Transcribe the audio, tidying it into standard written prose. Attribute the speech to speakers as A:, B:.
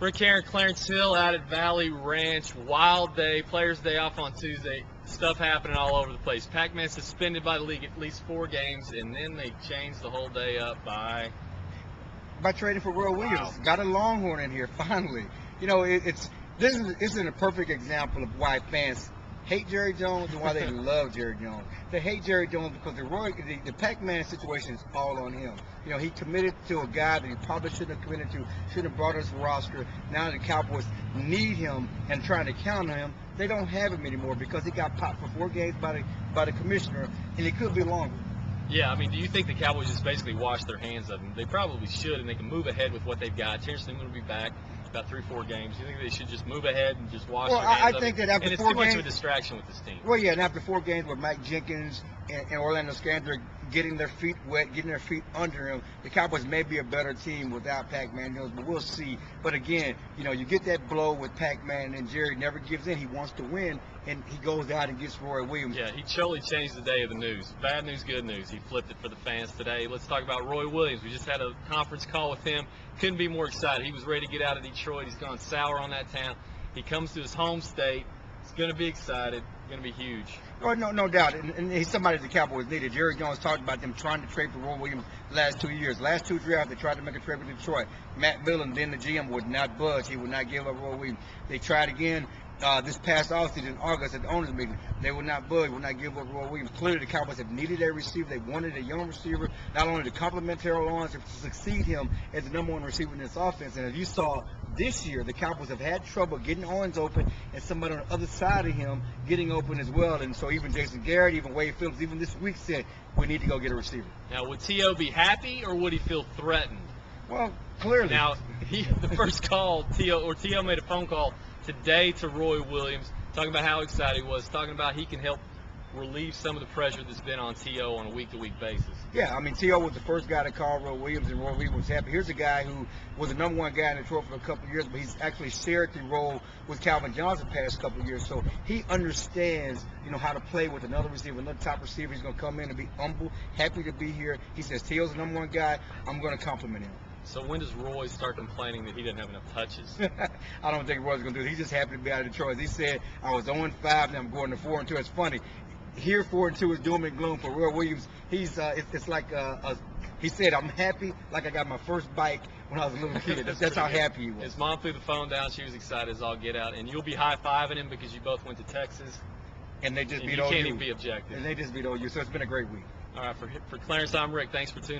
A: Rick Aaron, Clarence Hill out at Valley Ranch. Wild day, Players' Day off on Tuesday. Stuff happening all over the place. Pac-Man suspended by the league at least 4 games, and then they changed the whole day up by
B: trading for Roy Williams. Got a Longhorn in here finally. You know, this isn't a perfect example of why fans hate Jerry Jones and why they love Jerry Jones. They hate Jerry Jones because the Pac-Man situation is all on him. You know, he committed to a guy that he probably shouldn't have committed to, shouldn't have brought us a roster. Now the Cowboys need him and trying to count on him. They don't have him anymore because he got popped for 4 games by the commissioner, and it could be longer.
A: Yeah, I mean, do you think the Cowboys just basically wash their hands of him? They probably should, and they can move ahead with what they've got. Terrence Newman will be back about 3-4 games. Do you think they should just move ahead and just wash their hands of it?
B: I think that after 4 games,
A: it's too much of a distraction with this team.
B: Well, yeah, and after 4 games with Mike Jenkins and Orlando Scandrick getting their feet wet, getting their feet under him, the Cowboys may be a better team without Pac-Man Jones, but we'll see. But again, you know, you get that blow with Pac-Man, and Jerry never gives in. He wants to win, and he goes out and gets Roy Williams.
A: Yeah, he totally changed the day of the news. Bad news, good news. He flipped it for the fans today. Let's talk about Roy Williams. We just had a conference call with him. Couldn't be more excited. He was ready to get out of Detroit. He's gone sour on that town. He comes to his home state. He's going to be excited. Going to be huge.
B: Oh, no doubt. And he's somebody the Cowboys needed. Jerry Jones talked about them trying to trade for Roy Williams the last 2 years. Last 2 drafts, they tried to make a trade with Detroit. Matt Millen, then the GM, would not budge. He would not give up Roy Williams. They tried again this past offseason in August at the owners' meeting. They would not budge, would not give up Roy Williams. Clearly, the Cowboys have needed a receiver. They wanted a young receiver, not only to complement Terrell Owens, but to succeed him as the #1 receiver in this offense. And as you saw this year, the Cowboys have had trouble getting Owens open and somebody on the other side of him getting open as well. And so even Jason Garrett, even Wade Phillips, even this week said, we need to go get a receiver.
A: Now, would T.O. be happy or would he feel threatened?
B: Well, clearly.
A: Now, the first call, T.O. made a phone call today to Roy Williams, talking about how excited he was, talking about he can help relieve some of the pressure that's been on T.O. on a week-to-week basis.
B: Yeah, I mean, T.O. was the first guy to call Roy Williams, and Roy Williams was happy. Here's a guy who was the #1 guy in Detroit for a couple of years, but he's actually shared the role with Calvin Johnson the past couple of years. So he understands, you know, how to play with another receiver, another top receiver. He's going to come in and be humble, happy to be here. He says, T.O.'s the #1 guy. I'm going to compliment him.
A: So when does Roy start complaining that he doesn't have enough touches?
B: I don't think Roy's going to do it. He's just happy to be out of Detroit. He said, I was 0-5, now I'm going to 4-2. It's funny. Here 4-2 is doom and gloom for Roy Williams. He's it's like he said, I'm happy like I got my first bike when I was a little kid. That's how happy he was.
A: His mom threw the phone down. She was excited as all get out. And you'll be high-fiving him because you both went to Texas.
B: And they just beat OU.
A: You can't even be objective.
B: And they just beat OU. So it's been a great week.
A: All right, for Clarence, I'm Rick. Thanks for tuning in.